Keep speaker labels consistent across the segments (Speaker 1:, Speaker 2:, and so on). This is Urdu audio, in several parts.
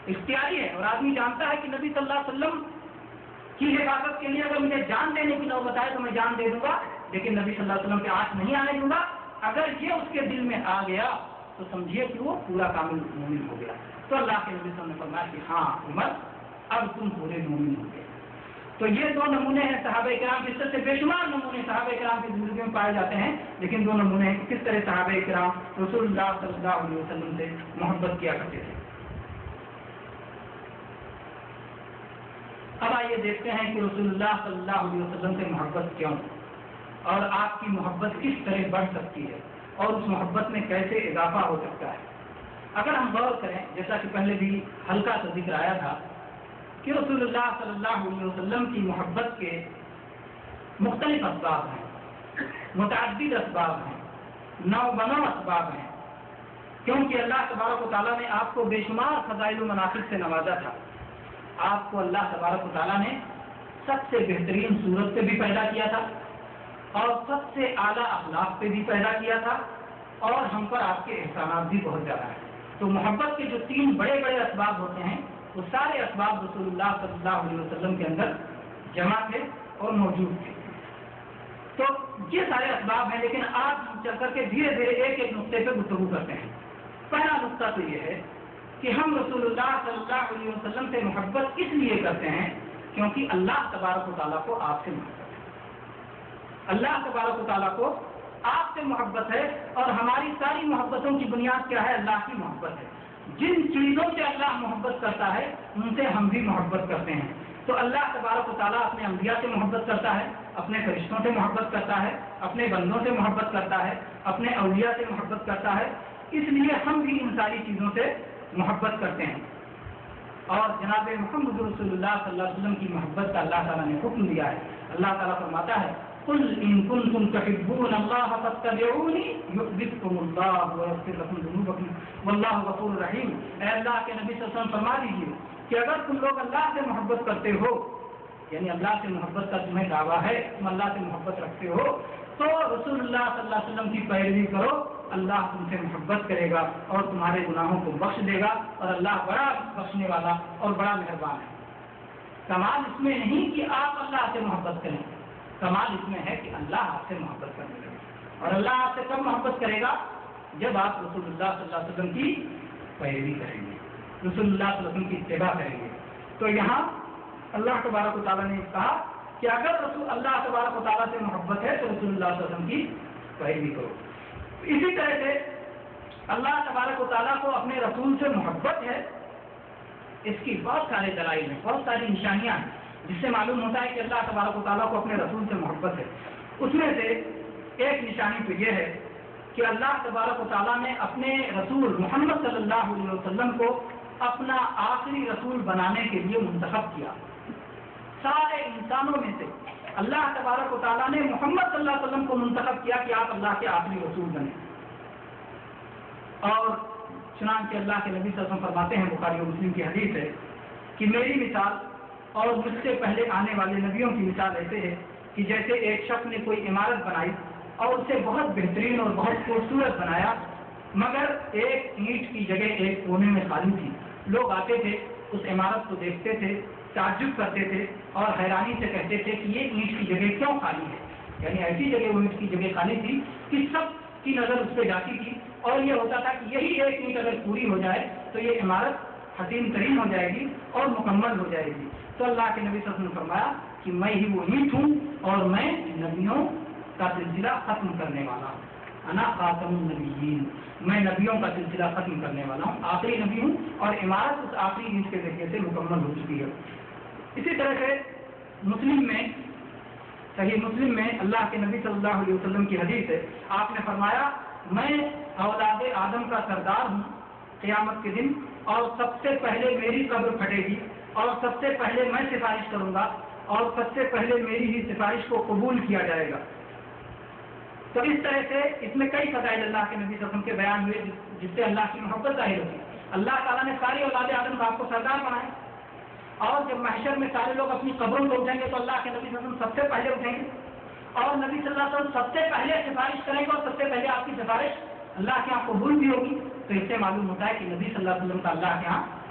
Speaker 1: اختیاری ہے، اور آدمی جانتا ہے کہ نبی صلی اللہ علیہ وسلم کی حفاظت کے لیے اگر مجھے جان دینے کی نوبت آئے تو میں جان دے دوں گا، لیکن نبی صلی اللہ علیہ وسلم کے آنکھ نہیں آنے دوں گا۔ اگر یہ اس کے دل میں آ گیا تو سمجھیے کہ وہ پورا کامل مومن ہو گیا۔ تو اللہ کے نبی صلی اللہ علیہ وسلم نے فرمایا کہ ہاں عمر اب تم پورے مومن ہو گئے۔ تو یہ دو نمونے ہیں صحابہ کرام کے، اس سے بے شمار نمونے صحابہ کرام کی زندگی میں پائے جاتے ہیں، لیکن دو نمونے ہیں کس طرح صحابہ کرام رسول اللہ صلی اللہ علیہ وسلم سے محبت کیا کرتے تھے۔ اب آئیے دیکھتے ہیں کہ رسول اللہ صلی اللہ علیہ وسلم سے محبت کیوں، اور آپ کی محبت کس طرح بڑھ سکتی ہے، اور اس محبت میں کیسے اضافہ ہو سکتا ہے۔ اگر ہم غور کریں، جیسا کہ پہلے بھی ہلکا سا ذکر آیا تھا کہ رسول اللہ صلی اللہ علیہ وسلم کی محبت کے مختلف اسباب ہیں، متعدد اسباب ہیں، نو بنو اسباب ہیں، کیونکہ اللہ تبارک و تعالیٰ نے آپ کو بے شمار فضائل و مناقب سے نوازا تھا۔ آپ کو اللہ تبارک و تعالیٰ نے سب سے بہترین صورت سے بھی پیدا کیا تھا، اور سب سے اعلیٰ اخلاق سے بھی پیدا کیا تھا، اور ہم پر آپ کے احسانات بھی بہت زیادہ ہیں۔ تو محبت کے جو تین بڑے بڑے اسباب ہوتے ہیں، وہ سارے اسباب رسول اللہ صلی اللہ علیہ وسلم کے اندر جمع تھے اور موجود تھے۔ تو یہ سارے اسباب ہیں، لیکن آج ہم چل کر کے دھیرے دھیرے ایک ایک نقطے پہ گفتگو کرتے ہیں۔ پہلا نقطہ تو یہ ہے کہ ہم رسول اللہ صلی اللہ علیہ وسلم سے محبت اس لیے کرتے ہیں کیونکہ اللہ تبارک و تعالیٰ کو آپ سے محبت ہے۔ اللہ تبارک و تعالیٰ کو آپ سے محبت ہے، اور ہماری ساری محبتوں کی بنیاد کیا ہے؟ اللہ کی محبت ہے۔ جن چیزوں سے اللہ محبت کرتا ہے ان سے ہم بھی محبت کرتے ہیں۔ تو اللہ تبارک و تعالیٰ اپنے انبیاء سے محبت کرتا ہے، اپنے فرشتوں سے محبت کرتا ہے، اپنے بندوں سے محبت کرتا ہے، اپنے اولیاء سے محبت کرتا ہے، اس لیے ہم بھی ان ساری چیزوں سے محبت کرتے ہیں۔ اور جناب محمد رسول اللہ صلی اللہ علیہ وسلم کی محبت کا اللہ تعالیٰ نے حکم دیا ہے۔ اللہ تعالیٰ فرماتا ہے قل ان کنتم تحبون اللہ فاتبعونی یحببکم اللہ ویغفر لکم ذنوبکم واللہ غفور رحیم۔ اے اللہ کے نبی صلی اللہ علیہ وسلم فرما دیجیے کہ اگر تم لوگ اللہ سے محبت کرتے ہو، یعنی اللہ سے محبت کا تمہیں دعویٰ ہے، تم اللہ سے محبت رکھتے ہو، تو رسول اللہ صلی اللہ علیہ وسلم کی پیروی کرو، اللہ تم سے محبت کرے گا اور تمہارے گناہوں کو بخش دے گا، اور اللہ بڑا بخشنے والا اور بڑا مہربان ہے۔ کمال اس میں نہیں کہ آپ اللہ سے محبت کریں، کمال اس میں ہے کہ اللہ آپ سے محبت کرنے لگے، اور اللہ آپ سے کب محبت کرے گا؟ جب آپ رسول اللہ صلی اللہ علیہ وسلم کی پیروی کریں گے، رسول اللہ صلی اللہ علیہ وسلم کی اتباع کریں گے۔ تو یہاں اللہ تبارک و تعالیٰ نے کہا کہ اگر رسول اللہ تبارک و تعالیٰ سے محبت ہے تو رسول اللہ صلی اللہ علیہ وسلم کی پیروی کرو۔ اسی طرح سے اللہ تبارک و تعالیٰ کو اپنے رسول سے محبت ہے، اس کی بہت سارے دلائل ہیں، بہت ساری نشانیاں ہیں، جس سے معلوم ہوتا ہے کہ اللہ تبارک و تعالیٰ کو اپنے رسول سے محبت ہے۔ اس میں سے ایک نشانی تو یہ ہے کہ اللہ تبارک و تعالیٰ نے اپنے رسول محمد صلی اللہ علیہ وسلم کو اپنا آخری رسول بنانے کے لیے منتخب کیا۔ سارے انسانوں میں سے اللہ تبارک و تعالیٰ نے محمد صلی اللہ علیہ وسلم کو منتخب کیا کہ آپ اللہ کے آخری رسول بنیں، اور چنانچہ اللہ کے نبی صلی اللہ علیہ وسلم فرماتے ہیں، بخاری و مسلم کی حدیث ہے کہ میری مثال اور مجھ سے پہلے آنے والے نبیوں کی مثال ایسے ہے کہ جیسے ایک شخص نے کوئی عمارت بنائی اور اسے بہت بہترین اور بہت خوبصورت بنایا، مگر ایک اینٹ کی جگہ ایک کونے میں خالی تھی۔ لوگ آتے تھے، اس عمارت کو دیکھتے تھے، تعجب کرتے تھے اور حیرانی سے کہتے تھے کہ یہ اینٹ کی جگہ کیوں خالی ہے، یعنی ایسی جگہ وہ اینٹ کی جگہ خالی تھی کہ سب کی نظر اس پہ جاتی تھی، اور یہ ہوتا تھا کہ یہی ایک اینٹ اگر پوری ہو جائے تو یہ عمارت حسین ترین ہو جائے گی اور مکمل ہو جائے گی۔ تو اللہ کے نبی صلی اللہ علیہ وسلم نے فرمایا کہ میں ہی وہ اینٹ ہوں اور میں نبیوں کا سلسلہ ختم کرنے والا ہوں، انا خاتم النبیین، میں نبیوں کا سلسلہ ختم کرنے والا ہوں، آخری نبی ہوں، اور عمارت اس آخری اینٹ کے ذریعے سے مکمل ہو چکی ہے۔ اسی طرح سے مسلم میں، صحیح مسلم میں اللہ کے نبی صلی اللہ علیہ وسلم کی حدیث ہے، آپ نے فرمایا میں اولاد آدم کا سردار ہوں قیامت کے دن، اور سب سے پہلے میری قبر پھٹے گی، اور سب سے پہلے میں سفارش کروں گا، اور سب سے پہلے میری ہی سفارش کو قبول کیا جائے گا۔ تو اس طرح سے اس میں کئی فضائل اللہ کے نبی صلی اللہ علیہ وسلم کے بیان ہوئے جس سے اللہ کی محبت ظاہر ہوتی ہے۔ اللہ تعالیٰ نے ساری اولاد آدم کو آپ کو سردار بنایا، اور جب محشر میں سارے لوگ اپنی قبروں پہ اٹھیں گے تو اللہ کے نبی صلی اللہ علیہ وسلم سب سے پہلے اٹھیں گے، اور نبی صلی اللہ علیہ وسلم سب سے پہلے سفارش کریں گے، اور سب سے پہلے آپ کی سفارش اللہ کے یہاں قبول بھی ہوگی۔ تو اس سے معلوم ہوتا ہے کہ نبی صلی اللہ علیہ وسلم کا اللہ کے یہاں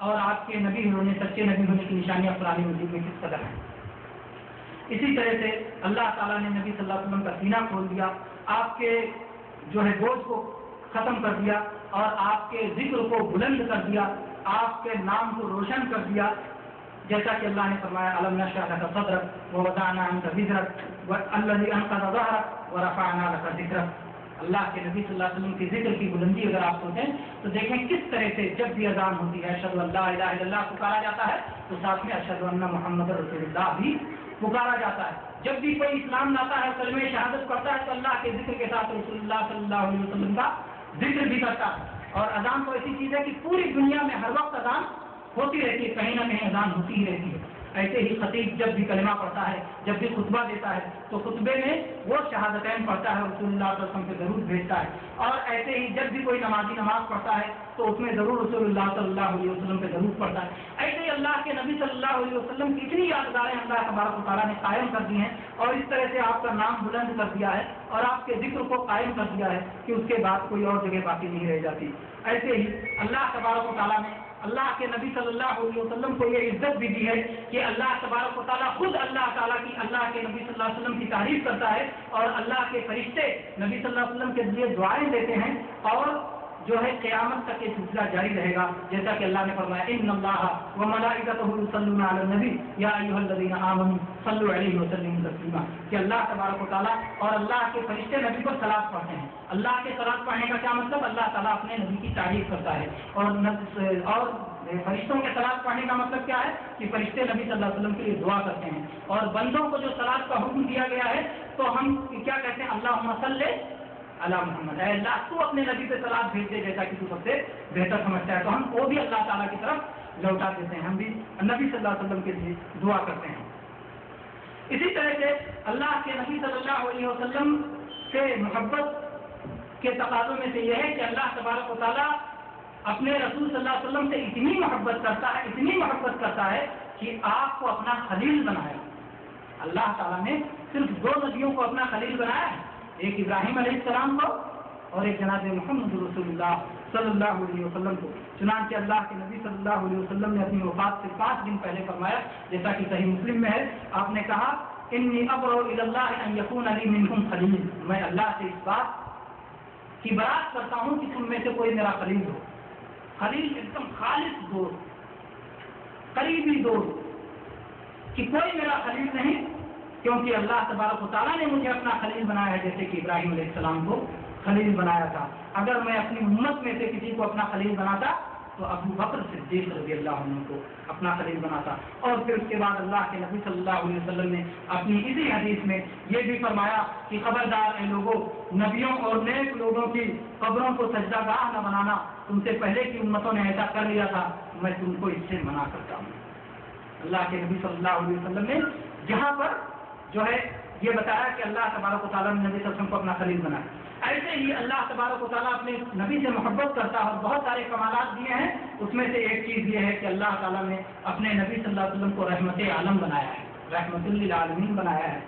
Speaker 1: اور آپ کے نبی ہونے, سچے نبی ہونے کی نشانیاں قرآن مجید میں کس قدر ہیں. اسی طرح سے اللہ تعالیٰ نے نبی صلی اللہ علیہ وسلم کا سینہ کھول دیا, آپ کے جو ہے بوجھ کو ختم کر دیا اور آپ کے ذکر کو بلند کر دیا, آپ کے نام کو روشن کر دیا, جیسا کہ اللہ نے فرمایا الم نشرح لک صدرک ووضعنا عنک وزرک والذی انقض ظہرک ورفعنا لک ذکرک. اللہ کے نبی صلی اللہ علیہ وسلم کے ذکر کی بلندی اگر آپ سوچیں تو دیکھیں کس طرح سے جب بھی اذان ہوتی ہے اشہد ان لا الہ الا اللہ پکارا جاتا ہے تو ساتھ میں اشہد ان محمد رسول اللہ بھی پکارا جاتا ہے. جب بھی کوئی اسلام لاتا ہے کلمہ شہادت پڑھتا ہے تو اللہ کے ذکر کے ساتھ رسول اللہ صلی اللہ علیہ وسلم کا ذکر بھی کرتا ہے. اور اذان تو ایسی چیز ہے کہ پوری دنیا میں ہر وقت اذان ہوتی رہتی ہے, کہیں نہ کہیں اذان ہوتی ہی رہتی ہے. ایسے ہی خطیب جب بھی کلمہ پڑھتا ہے, جب بھی خطبہ دیتا ہے تو خطبے میں وہ شہادتین پڑھتا ہے, رسول اللہ صلی اللہ علیہ وسلم پہ ضرور بھیجتا ہے. اور ایسے ہی جب بھی کوئی نمازی نماز پڑھتا ہے تو اس میں ضرور رسول اللہ صلی اللہ علیہ وسلم پہ ضرور پڑھتا ہے. ایسے ہی اللہ کے نبی صلی اللہ علیہ وسلم کی اتنی یادگاریں اللہ تبارک و تعالیٰ نے قائم کر دی ہیں اور اس طرح سے آپ کا نام بلند کر دیا ہے اور آپ کے ذکر کو قائم کر دیا ہے کہ اس کے بعد کوئی اور جگہ باقی نہیں رہ جاتی. ایسے ہی اللہ تبارک و تعالیٰ نے اللہ کے نبی صلی اللہ علیہ وسلم کو یہ عزت بھی دی ہے کہ اللہ تبارک و تعالیٰ خود اللہ تعالیٰ کی اللہ کے نبی صلی اللہ علیہ وسلم کی تعریف کرتا ہے اور اللہ کے فرشتے نبی صلی اللہ علیہ وسلم کے لیے دعائیں دیتے ہیں اور جو ہے قیامت تک یہ سلسلہ جاری رہے گا. جیسا کہ اللہ نے فرمایا ان اللہ وملائکتہ یصلون علی النبی یا ایھا الذین آمنوا صلوا علیہ وسلموا تسلیما, کہ اللہ تبارک و تعالیٰ اور اللہ کے فرشتے نبی پر صلاۃ پڑھتے ہیں. اللہ کے صلاۃ پڑھنے کا کیا مطلب, اللہ تعالیٰ اپنے نبی کی تعریف کرتا ہے. اور فرشتوں کے صلاۃ پڑھنے کا مطلب کیا ہے کہ فرشتے نبی صلی اللہ علیہ وسلم کے لیے دعا کرتے ہیں. اور بندوں کو جو صلاۃ کا حکم دیا گیا ہے تو ہم کیا کہتے ہیں, اللہم صلی علی محمد, اے اللہ تو اپنے نبی پہ صلاۃ بھیج دے جیسا کہ تو سب سے بہتر سمجھتا ہے. تو ہم وہ بھی اللہ تعالیٰ کی طرف لوٹا دیتے ہیں, ہم بھی نبی صلی اللہ علیہ وسلم کے لیے دعا کرتے ہیں. اسی طرح سے اللہ کے نبی صلی اللہ علیہ وسلم سے محبت کے تقاضوں میں سے یہ ہے کہ اللہ تبارک و تعالیٰ اپنے رسول صلی اللہ علیہ وسلم سے اتنی محبت کرتا ہے کہ آپ کو اپنا خلیل بنایا. اللہ تعالیٰ نے صرف دو نبیوں کو اپنا خلیل بنایا ہے, ایک ابراہیم علیہ السلام کو اور ایک جناب محمد رسول اللہ صلی اللہ علیہ وسلم کو. چنانچہ اللہ کے نبی صلی اللہ علیہ وسلم نے اپنی وفات سے 5 دن پہلے فرمایا, جیسا کہ صحیح مسلم میں ہے, آپ نے کہا انی ابرؤ الی اللہ ان یکون لی منکم خلیل, میں اللہ سے اس بات کی برات کرتا ہوں کہ تم میں سے کوئی میرا خلیل ہو. خلیل ایک دم خالص دوست, قریبی دوست, کہ کوئی میرا خلیل نہیں, کیونکہ اللہ تبارک و تعالیٰ نے مجھے اپنا خلیل بنایا ہے جیسے کہ ابراہیم علیہ السلام کو خلیل بنایا تھا. اگر میں اپنی امت میں سے کسی کو اپنا خلیل بناتا تو ابو بکر صدیق رضی اللہ عنہ کو اپنا خلیل بناتا. اور پھر اس کے بعد اللہ کے نبی صلی اللہ علیہ وسلم نے اپنی اسی حدیث میں یہ بھی فرمایا کہ خبردار اے لوگوں, نبیوں اور نیک لوگوں کی قبروں کو سجدہ گاہ نہ بنانا, تم سے پہلے کی امتوں نے ایسا کر لیا تھا, میں تم کو اس سے منع کرتا ہوں. اللہ کے نبی صلی اللہ علیہ وسلم نے جہاں پر جو ہے یہ بتایا کہ اللہ تبارک و تعالیٰ نے نبی صلی اللہ علیہ وسلم کو اپنا خلیل بنایا. ایسے ہی اللہ تبارک و تعالیٰ اپنے نبی سے محبت کرتا ہے اور بہت سارے کمالات دیے ہیں. اس میں سے ایک چیز یہ ہے کہ اللہ تعالیٰ نے اپنے نبی صلی اللہ علیہ وسلم کو رحمت عالم بنایا ہے, رحمت للعالمین بنایا ہے,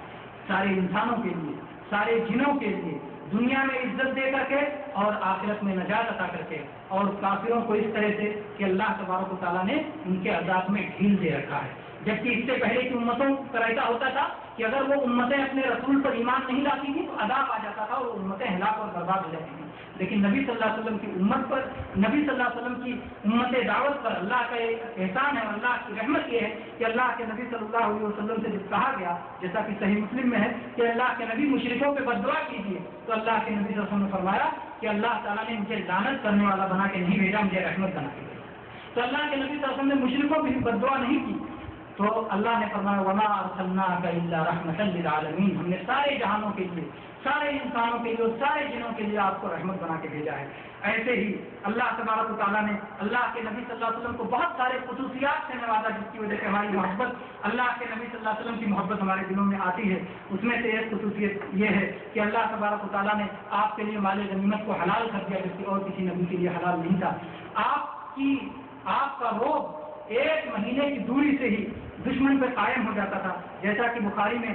Speaker 1: سارے انسانوں کے لیے, سارے جنوں کے لیے, دنیا میں عزت دے کر کے اور آخرت میں نجات عطا کر کے, اور کافروں کو اس طرح سے کہ اللہ تبارک و تعالیٰ نے ان کے عذاب میں ڈھیل دے رکھا ہے. جبکہ اس سے پہلے کی امتوں کا ایسا ہوتا تھا کہ اگر وہ امتیں اپنے رسول پر ایمان نہیں لاتی تھیں تو عذاب آ جاتا تھا اور امتیں ہلاک اور برباد ہو جاتی تھیں. لیکن نبی صلی اللہ علیہ وسلم کی امت پر, نبی صلی اللہ علیہ وسلم کی امت دعوت پر اللہ کا احسان ہے اور اللہ کی رحمت یہ ہے کہ اللہ کے نبی صلی اللہ علیہ وسلم سے جب کہا گیا, جیسا کہ صحیح مسلم میں ہے, کہ اللہ کے نبی مشرکوں پہ بد دعا کیجیے, تو اللہ کے نبی صلی اللہ علیہ وسلم نے فرمایا کہ اللہ تعالیٰ نے مجھے لعنت کرنے والا بنا کے نہیں بھیجا, مجھے رحمت بنا کے بھیجا. تو اللہ کے نبی صلی اللہ علیہ وسلم نے مشرکوں پہ بد دعا نہیں کی, تو اللہ نے فرمایا وما ارسلناک الا رحمۃ للعالمین, ہم نے سارے جہانوں کے لیے, سارے انسانوں کے لیے اور سارے جنوں کے لیے آپ کو رحمت بنا کے بھیجا ہے. ایسے ہی اللہ تبارک و تعالیٰ نے اللہ کے نبی صلی اللہ علیہ وسلم کو بہت سارے خصوصیات سے نوازا جس کی وجہ سے ہماری محبت, اللہ کے نبی صلی اللہ علیہ وسلم کی محبت ہمارے دلوں میں آتی ہے. اس میں سے ایک خصوصیت یہ ہے کہ اللہ تبارک و تعالیٰ نے آپ کے لیے مال غنیمت کو حلال کر دیا جبکہ اور کسی نبی کے لیے حلال نہیں تھا. آپ کا روب 1 مہینے کی دوری سے ہی دشمن پہ قائم ہو جاتا تھا, جیسا کہ بخاری میں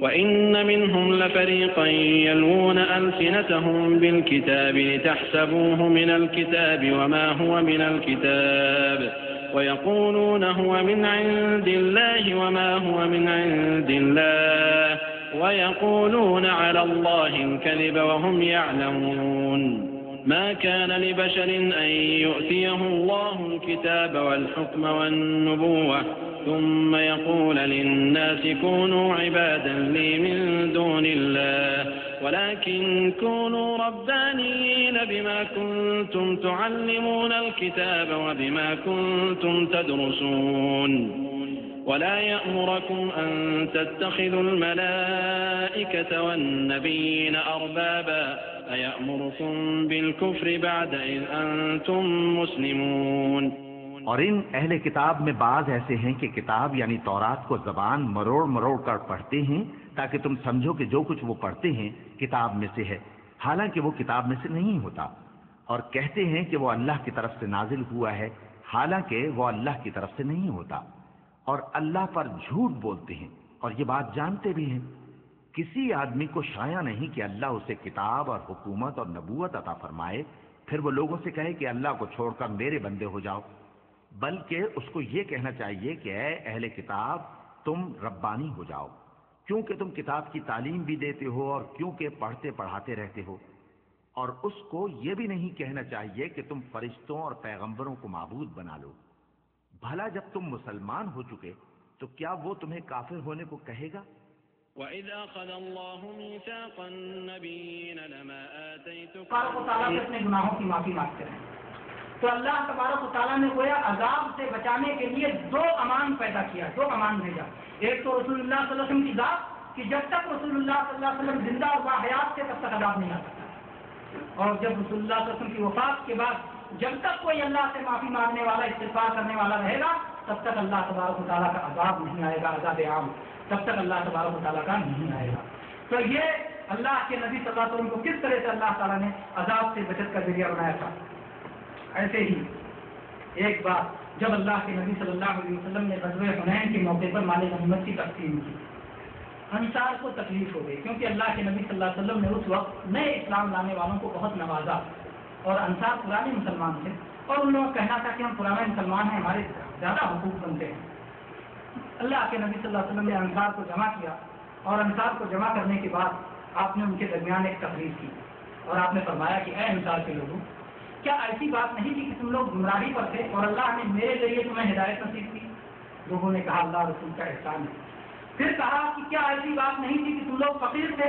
Speaker 2: وَإِنَّ مِنْهُمْ لَفَرِيقًا يَلْوُونَ أَلْسِنَتَهُم بِالْكِتَابِ لِتَحْسَبُوهُ مِنَ الْكِتَابِ وَمَا هُوَ مِنَ الْكِتَابِ وَيَقُولُونَ هُوَ مِنْ عِندِ اللَّهِ وَمَا هُوَ مِنْ عِندِ اللَّهِ وَيَقُولُونَ عَلَى اللَّهِ الْكَذِبَ وَهُمْ يَعْلَمُونَ ما كان لبشر أن يؤتيه الله الكتاب والحكم والنبوة ثم يقول للناس كونوا عبادا لي من دون الله ولكن كونوا ربانيين بما كنتم تعلمون الكتاب وبما كنتم تدرسون ولا يأمركم أن تتخذوا الملائكة والنبيين أربابا أيأمركم بالكفر بعد إذ أنتم مسلمون۔
Speaker 3: اور ان اہل کتاب میں بعض ایسے ہیں کہ کتاب یعنی تورات کو زبان مروڑ مروڑ کر پڑھتے ہیں تاکہ تم سمجھو کہ جو کچھ وہ پڑھتے ہیں کتاب میں سے ہے، حالانکہ وہ کتاب میں سے نہیں ہوتا، اور کہتے ہیں کہ وہ اللہ کی طرف سے نازل ہوا ہے، حالانکہ وہ اللہ کی طرف سے نہیں ہوتا، اور اللہ پر جھوٹ بولتے ہیں اور یہ بات جانتے بھی ہیں۔ کسی آدمی کو شایع نہیں کہ اللہ اسے کتاب اور حکومت اور نبوت عطا فرمائے پھر وہ لوگوں سے کہے کہ اللہ کو چھوڑ کر میرے بندے ہو جاؤ، بلکہ اس کو یہ کہنا چاہیے کہ اے اہل کتاب تم ربانی ہو جاؤ، کیونکہ تم کتاب کی تعلیم بھی دیتے ہو اور کیونکہ پڑھتے پڑھاتے رہتے ہو، اور اس کو یہ بھی نہیں کہنا چاہیے کہ تم فرشتوں اور پیغمبروں کو معبود بنا لو۔ بھلا جب تم مسلمان ہو چکے تو کیا وہ تمہیں کافر ہونے کو کہے گا؟
Speaker 2: وَإِذْ أَخَذَ اللَّهُ مِيثَاقَ النَّبِيِّينَ لَمَا آتَيْتُكُم
Speaker 1: تبارک و تعالیٰ سے اپنے گناہوں کی معافی مانگتے ہیں۔ تو اللہ تبارک و تعالیٰ نے گویا عذاب سے بچانے کے لیے دو امان پیدا کیا، دو امان بھیجا۔ ایک تو رسول اللہ صلی اللہ علیہ وسلم کی ذات کہ جب تک رسول اللہ صلی اللہ علیہ وسلم زندہ اور باحیات تھے تب تک عذاب نہیں آ سکتا، اور جب رسول اللہ صلی اللہ علیہ وسلم کی وفات کے بعد جب تک کوئی اللہ سے معافی مانگنے والا، استغفار کرنے والا رہے گا تب تک اللہ تبارک و تعالیٰ کا عذاب نہیں آئے گا، عذاب عام تب تک اللہ تبارک و تعالیٰ کا نہیں آئے گا۔ تو یہ اللہ کے نبی صلی اللہ علیہ وسلم کو کس طرح سے اللہ تعالیٰ نے عذاب سے بچت کا ذریعہ بنایا تھا۔ ایسے ہی ایک بار جب اللہ کے نبی صلی اللہ علیہ وسلم نے غزوہ حنین کے موقع پر مال غنیمت کی تقسیم کی، انصار کو تکلیف ہو گئی کیونکہ اللہ کے نبی صلی اللہ علیہ وسلم نے اس وقت نئے اسلام لانے والوں کو بہت نوازا، اور انصار پرانے مسلمان تھے اور ان لوگوں کا کہنا تھا کہ ہم پرانے مسلمان ہیں، ہمارے زیادہ حقوق بنتے ہیں۔ اللہ کے نبی صلی اللہ علیہ وسلم نے انصار کو جمع کیا، اور انصار کو جمع کرنے کے بعد آپ نے ان کے درمیان ایک تقریر کی اور آپ نے فرمایا کہ اے انصار کے لوگوں، کیا ایسی بات نہیں تھی کہ تم لوگ گمراہی پر تھے اور اللہ نے میرے ذریعے تمہیں ہدایت نصیب کی؟ لوگوں نے کہا اللہ رسول کا احسان ہے۔ پھر کہا کہ کیا ایسی بات نہیں تھی کہ تم لوگ فقیر تھے،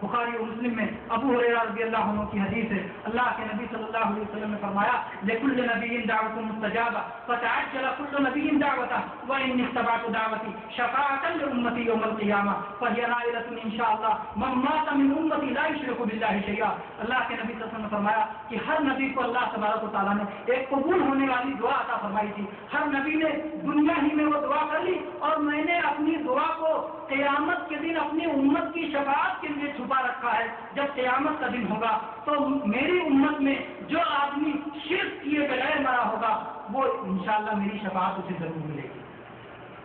Speaker 1: بخاری اور مسلم میں ابو ہریرہ رضی اللہ عنہ کی حدیث ہے، اللہ کے نبی صلی اللہ علیہ وسلم نے فرمایا لکل نبی دعوت مستجابہ فتعجل کل نبی دعوتہ وان اتبعت دعوتی شفاعۃ لامتی یوم القیامہ فہی نائلۃ ان شاء اللہ من مات من امتی لا یشرک باللہ شیئا۔ اللہ کے نبی صلی اللہ علیہ وسلم نے فرمایا کہ ہر نبی کو اللہ تبارک و تعالیٰ نے ایک قبول ہونے والی دعا عطا فرمائی تھی، ہر نبی نے دنیا ہی میں وہ دعا کر لی اور میں نے اپنی دعا کو قیامت کے دن اپنی امت کی شفاعت کے لیے چھپا رکھا ہے۔ جب قیامت کا دن ہوگا تو میری امت میں جو آدمی شرک کیے بغیر مرا ہوگا وہ انشاءاللہ میری شفاعت اسے ضرور ملے گی۔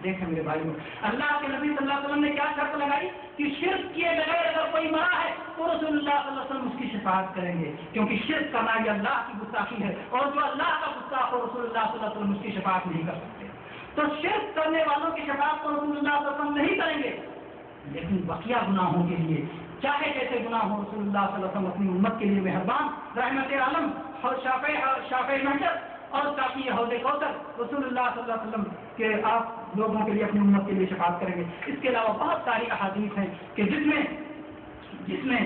Speaker 1: دیکھیں میرے بھائیوں، اللہ کے نبی صلی اللہ علیہ وسلم نے کیا شرط لگائی کہ شرک کیے بغیر اگر کوئی مرا ہے تو رسول اللہ صلی اللہ علیہ وسلم اس کی شفاعت کریں گے، کیونکہ شرک کرنا یہ اللہ کی گستاخی ہے اور جو اللہ کا گستاخ ہو رسول اللہ صلی اللہ علیہ وسلم اس کی شفاعت نہیں کر سکتے۔ تو شرک کرنے والوں کی شفاعت کو رسول اللہ صلی اللہ علیہ وسلم نہیں کریں گے، لیکن بقیہ گناہوں کے لیے چاہے جیسے گناہ ہو رسول اللہ صلی اللہ علیہ وسلم اپنی امت کے لیے مہربان رحمت عالم شافع محشر اور کافی حوض کوثر رسول اللہ صلی اللہ علیہ وسلم کے آپ لوگوں کے لیے اپنی امت کے لیے شفاعت کریں گے۔ اس کے علاوہ بہت ساری احادیث ہیں کہ جس میں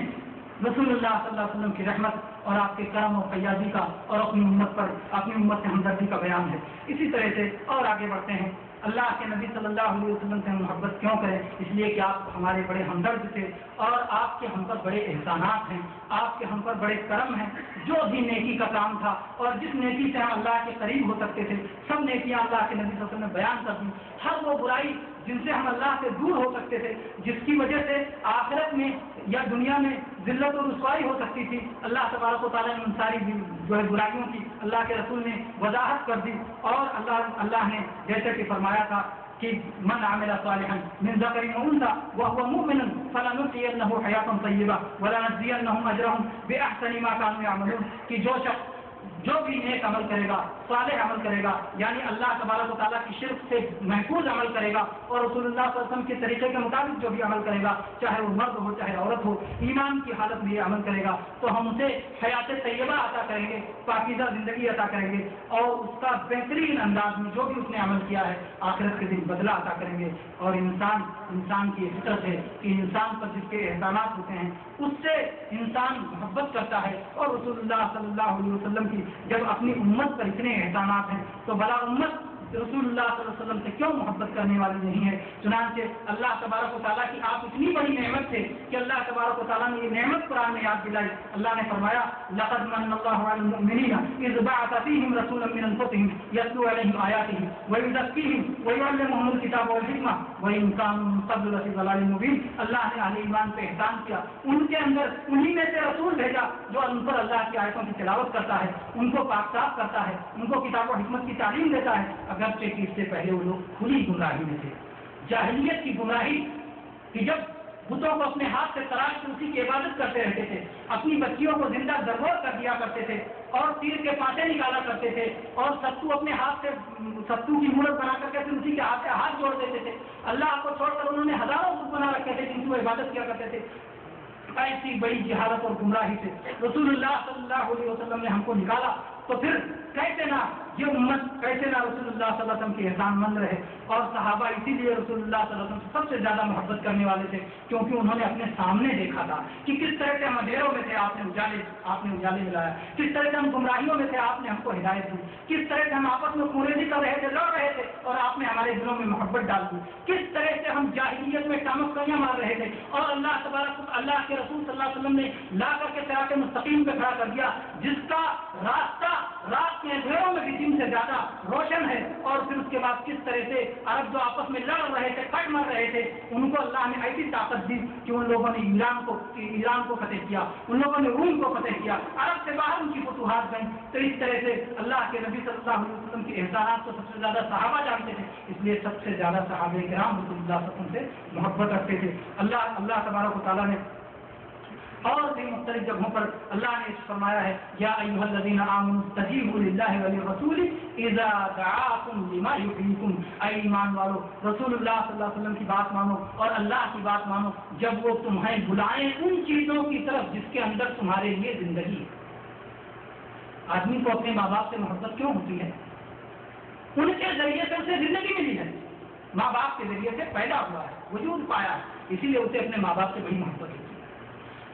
Speaker 1: رسول اللہ صلی اللہ علیہ وسلم کی رحمت اور آپ کے کرم اور فیاضی کا اور اپنی امت سے ہمدردی کا بیان ہے۔ اسی طرح سے اور آگے بڑھتے ہیں، اللہ کے نبی صلی اللہ علیہ وسلم سے ہم محبت کیوں کریں؟ اس لیے کہ آپ ہمارے بڑے ہمدرد تھے اور آپ کے ہم پر بڑے احسانات ہیں، آپ کے ہم پر بڑے کرم ہیں۔ جو بھی نیکی کا کام تھا اور جس نیکی سے ہم اللہ کے قریب ہو سکتے تھے سب نیکیاں اللہ کے نبی صلی اللہ علیہ وسلم نے بیان کر دی۔ ہر وہ برائی جن سے ہم اللہ سے دور ہو سکتے تھے، جس کی وجہ سے آخرت میں یا دنیا میں ذلت و رسوائی ہو سکتی تھی، اللہ تبارک و تعالیٰ نے ان ساری جو ہے برائیوں کی اللہ کے رسول نے وضاحت کر دی اور اللہ نے جیسے کہ فرمایا تھا کہ من عمل صالحا من ذکر و انثى وهو مؤمن فلنحيينه حياة طيبة ولنجزينهم اجرهم باحسن ما كانوا يعملون، کہ جو شخص جو بھی نیک عمل کرے گا، صالح عمل کرے گا، یعنی اللہ تبارک و تعالیٰ کی شرک سے محفوظ عمل کرے گا اور رسول اللہ صلی اللہ علیہ وسلم کے طریقے کے مطابق جو بھی عمل کرے گا، چاہے وہ مرد ہو چاہے عورت ہو، ایمان کی حالت میں یہ عمل کرے گا تو ہم اسے حیات طیبہ عطا کریں گے، پاکیزہ زندگی عطا کریں گے اور اس کا بہترین انداز میں جو بھی اس نے عمل کیا ہے آخرت کے دن بدلہ عطا کریں گے۔ اور انسان کی فطرت ہے کہ انسان پر جس کے احسانات ہوتے ہیں اس سے انسان محبت کرتا ہے، اور رسول اللہ صلی اللہ علیہ وسلم کی جب اپنی امت پر اتنے احسانات ہیں تو بلا امت رسول اللہ صلی اللہ علیہ وسلم سے کیوں محبت کرنے والی نہیں ہے؟ چنانچہ اللہ تبارک و تعالیٰ کی آپ اتنی بڑی نعمت تھے کہ اللہ تبارک و تعالیٰ نے یہ نعمت قرآن میں یاد دلائی۔ اللہ نے فرمایا لقد من اللہ علی المؤمنین اذ بعث فیہم رسولا من انفسہم یتلو علیہم آیاتہ ویزکیہم ویعلمہم الکتاب والحکمہ وان کانوا من قبل لفی ضلال مبین۔ اللہ نے اہل ایمان پہ احسان کیا، ان کے اندر انہی میں سے رسول بھیجا جو ان پر اللہ کی آیتوں کی تلاوت کرتا ہے، ان کو پاک صاف کرتا ہے، ان کو کتاب و حکمت کی تعلیم دیتا ہے، اگرچہ کہ اس سے پہلے وہ لوگ کھلی گمراہی میں تھے، جاہلیت کی گمراہی کہ جب بتوں کو اپنے ہاتھ سے تراش کر اسی کی عبادت کرتے رہتے تھے، اپنی بچیوں کو زندہ درگور کر دیا کرتے تھے اور تیر کے پانچے نکالا کرتے تھے اور ستو اپنے ہاتھ سے ستو کی مورت بنا کر کے پھر اسی کے ہاتھ سے ہاتھ جوڑ دیتے تھے۔ اللہ کو چھوڑ کر انہوں نے ہزاروں بت بنا رکھے تھے جن کی وہ عبادت کیا کرتے تھے۔ ایسی بڑی جہالت اور گمراہی سے رسول اللہ صلی اللہ علیہ وسلم نے ہم کو نکالا، تو پھر کیسے نہ یہ امت کیسے نہ رسول اللہ صلی اللہ علیہ وسلم کے احسان مند رہے۔ اور صحابہ اسی لیے رسول اللہ صلی اللہ علیہ وسلم سے سب سے زیادہ محبت کرنے والے تھے، کیونکہ انہوں نے اپنے سامنے دیکھا تھا کہ کس طرح سے ہم اندھیروں میں تھے آپ نے اجالے ملایا، کس طرح سے ہم گمراہیوں میں تھے آپ نے ہم کو ہدایت دی، کس طرح سے ہم آپس میں خونریزی کر رہے تھے، لڑ رہے تھے اور آپ نے ہمارے دلوں میں محبت ڈال دی، کس طرح سے ہم جاہلیت میں ٹامکیاں مار رہے تھے اور اللہ کے رسول صلی اللہ علیہ وسلم نے لا کر کے صراط مستقیم پہ کھڑا کر دیا، جس کا راستہ رات کے اندھیروں میں بھی دن سے زیادہ روشن ہے۔ اور پھر اس کے بعد کس طرح سے عرب جو آپس میں لڑ رہے تھے، کٹ مر رہے تھے، ان کو اللہ نے ایسی طاقت دی کہ ان لوگوں نے ایران کو فتح کیا، ان لوگوں نے روم کو فتح کیا، عرب سے باہر ان کی فتوحات گئیں۔ تو اس طرح سے اللہ کے نبی صلی اللہ علیہ وسلم کے احسانات کو سب سے زیادہ صحابہ جانتے تھے، اس لیے سب سے زیادہ صحابہ کرام رسول اللہ صلی اللہ علیہ وسلم سے محبت رکھتے تھے۔ اللہ تبارک و تعالیٰ نے اور بھی مختلف جگہوں پر اللہ نے فرمایا ہے یا ایھا الذین آمنوا استجیبوا للہ وللرسول اذا دعاکم لما یحییکم، اے ایمان والو رسول اللہ صلی اللہ علیہ وسلم کی بات مانو اور اللہ کی بات مانو جب وہ تمہیں بلائیں ان چیزوں کی طرف جس کے اندر تمہارے لیے زندگی ہے۔ آدمی کو اپنے ماں باپ سے محبت کیوں ہوتی ہے؟ ان کے ذریعے سے اسے زندگی ملی ہے، ماں باپ کے ذریعے سے پیدا ہوا ہے، وجود پایا ہے، اسی لیے اسے اپنے ماں باپ سے بڑی محبت ہوتی ہے۔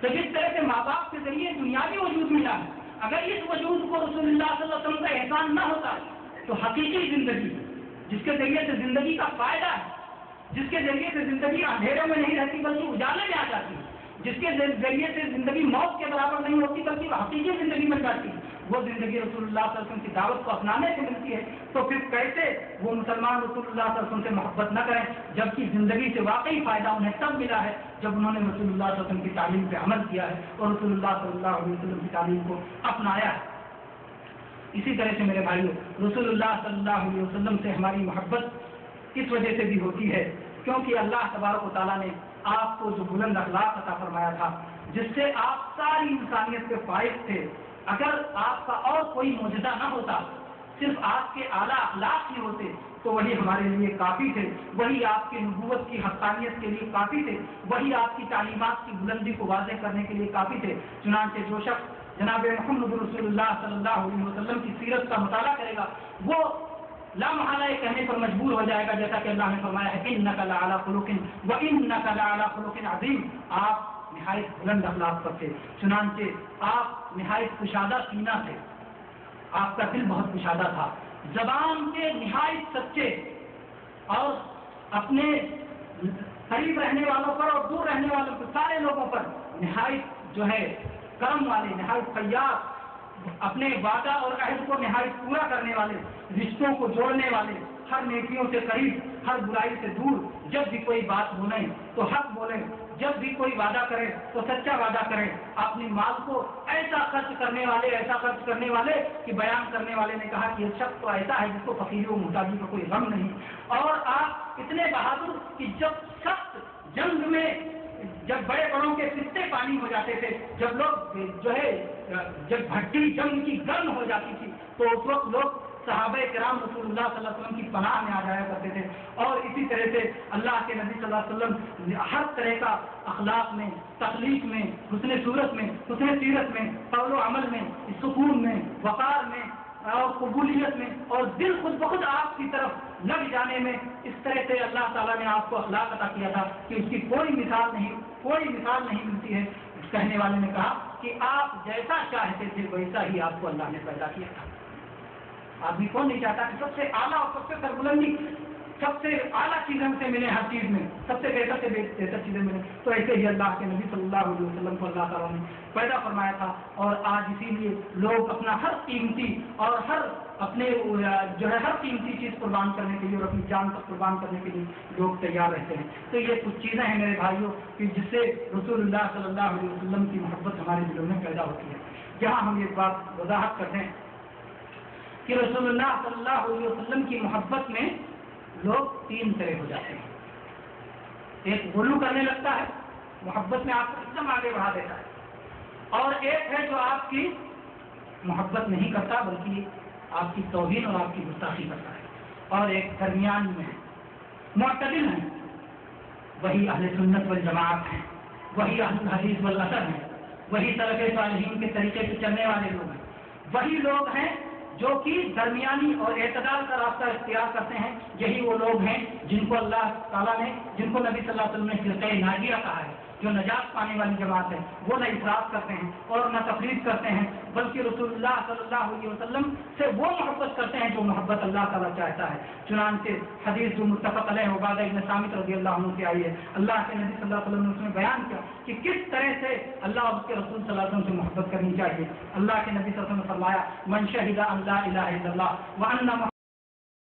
Speaker 1: تو جس طرح سے ماں باپ کے ذریعے دنیاوی وجود ملا ہے، اگر اس وجود کو رسول اللہ صلی اللہ علیہ وسلم کا احسان نہ ہوتا تو حقیقی زندگی جس کے ذریعے سے زندگی کا فائدہ ہے، جس کے ذریعے سے زندگی اندھیروں میں نہیں رہتی بلکہ اجالے میں آ جاتی، جس کے ذریعے سے زندگی موت کے برابر نہیں ہوتی بلکہ حقیقی زندگی بن جاتی، وہ زندگی رسول اللہ صلی اللہ علیہ وسلم کی دعوت کو اپنانے سے ملتی ہے، تو پھر کیسے وہ مسلمان رسول اللہ صلی اللہ علیہ وسلم سے محبت نہ کریں، جبکہ زندگی سے واقعی فائدہ انہیں تب ملا ہے جب انہوں نے رسول اللہ صلی اللہ علیہ وسلم کی تعلیم پہ عمل کیا ہے اور رسول اللہ صلی اللہ علیہ وسلم کی تعلیم کو اپنایا ہے۔ اسی طرح سے میرے بھائیوں، رسول اللہ صلی اللہ علیہ وسلم سے ہماری محبت اس وجہ سے بھی ہوتی ہے کیونکہ اللہ تبارک و تعالیٰ نے آپ کو جو بلند اخلاق عطا فرمایا تھا، جس سے آپ ساری انسانیت کے فائز تھے۔ اگر آپ کا اور کوئی معجزہ نہ ہوتا، صرف آپ کے اعلیٰ اخلاق ہی ہوتے تو وہی ہمارے لیے کافی تھے، وہی آپ کی نبوت کی حقانیت کے لیے کافی تھے، وہی آپ کی تعلیمات کی بلندی کو واضح کرنے کے لیے کافی تھے۔ چنانچہ جو شخص جناب محمد رسول اللہ صلی اللہ علیہ وسلم کی سیرت کا مطالعہ کرے گا وہ لا محالہ یہ کہنے پر مجبور ہو جائے گا جیسا کہ اللہ نے فرمایا ہے انک لعلی خلق وانک لعلی خلق عظیم، آپ نہایت بلند اخلاق پر تھے۔ چنانچہ آپ نہایت کشادہ سینہ تھے، آپ کا دل بہت کشادہ تھا، زبان کے نہایت سچے اور اپنے قریب رہنے والوں پر اور دور رہنے والوں پر سارے لوگوں پر نہایت جو ہے کرم والے، نہایت خیار، اپنے وعدہ اور عہد کو نہایت پورا کرنے والے، رشتوں کو جوڑنے والے، ہر نیکیوں سے قریب، ہر برائی سے دور، جب بھی کوئی بات بولیں تو حق بولیں، جب بھی کوئی وعدہ کرے تو سچا وعدہ کریں، اپنی مال کو ایسا خرچ کرنے والے کہ بیان کرنے والے نے کہا کہ یہ شخص تو ایسا ہے جس کو فقیری و محتاجی کا کوئی غم نہیں، اور آپ اتنے بہادر کہ جب سخت جنگ میں جب بڑے بڑوں کے پستے پانی ہو جاتے تھے، جب لوگ جو ہے جب بھٹی جنگ کی گرم ہو جاتی تھی تو اس وقت لوگ صحابہ کرام رسول اللہ صلی اللہ علیہ وسلم کی پناہ میں آ جایا کرتے تھے، اور اسی طرح سے اللہ کے نبی صلی اللہ علیہ وسلم ہر طرح کا اخلاق میں، تخلیق میں، حسن صورت میں، حسن سیرت میں، قول و عمل میں، سکون میں، وقار میں اور قبولیت میں اور دل خود بخود آپ کی طرف لگ جانے میں، اس طرح سے اللہ تعالیٰ نے آپ کو اخلاق عطا کیا تھا کہ اس کی کوئی مثال نہیں ملتی ہے۔ کہنے والے نے کہا کہ آپ جیسا چاہتے تھے ویسا ہی آپ کو اللہ نے پیدا کیا تھا۔ آدمی کون نہیں چاہتا کہ سب سے اعلیٰ اور سب سے سربلندی، سب سے اعلیٰ چیزیں سے ملے، ہر چیز میں سب سے بہتر چیزیں ملیں، تو ایسے ہی اللہ کے نبی صلی اللہ علیہ وسلم کو اللہ تعالیٰ نے پیدا فرمایا تھا، اور آج اسی لیے لوگ اپنا ہر قیمتی اور اپنے جو ہے ہر قیمتی چیز قربان کرنے کے لیے اور اپنی جان تک قربان کرنے کے لیے لوگ تیار رہتے ہیں۔ تو یہ کچھ چیزیں ہیں میرے بھائیوں کہ جس سے رسول اللہ صلی اللہ علیہ وسلم کی محبت ہمارے دلوں میں پیدا ہوتی ہے۔ یہاں ہم یہ بات وضاحت کرتے ہیں کہ رسول اللہ صلی اللہ علیہ وسلم کی محبت میں لوگ تین طرح ہو جاتے ہیں۔ ایک غلو کرنے لگتا ہے، محبت میں آپ کو ایک دم آگے بڑھا دیتا ہے، اور ایک ہے جو آپ کی محبت نہیں کرتا بلکہ آپ کی توہین اور آپ کی گستاخی کرتا ہے، اور ایک درمیان میں ہے، معتدل ہے، وہی اہل سنت والجماعت ہیں، وہی اہل حدیث والاثر ہیں، وہی سلف صالحین کے طریقے سے چلنے والے لوگ ہیں، وہی لوگ ہیں جو کہ درمیانی اور اعتدال کا راستہ اختیار کرتے ہیں۔ یہی وہ لوگ ہیں جن کو اللہ تعالیٰ نے، جن کو نبی صلی اللہ علیہ وسلم نے فرقہ ناجیہ کہا ہے، جو نجات پانے والی جماعت ہے۔ وہ نہ افراط کرتے ہیں اور نہ تفریط کرتے ہیں، بلکہ رسول اللہ صلی اللہ علیہ وسلم سے وہ محبت کرتے ہیں جو محبت اللہ تعالیٰ چاہتا ہے۔ چنانچہ حدیث جو متفق علیہ عبادہ ابن صامت رضی اللہ عنہ سے آئی ہے، اللہ کے نبی صلی اللہ علیہ وسلم نے اس میں بیان کیا کہ کس طرح سے اللہ اور اس کے رسول صلی اللہ علیہ وسلم سے محبت کرنی چاہیے۔ اللہ کے نبی صلی اللہ علیہ وسلم نے فرمایا من شہد ان لا الہ الا اللہ وان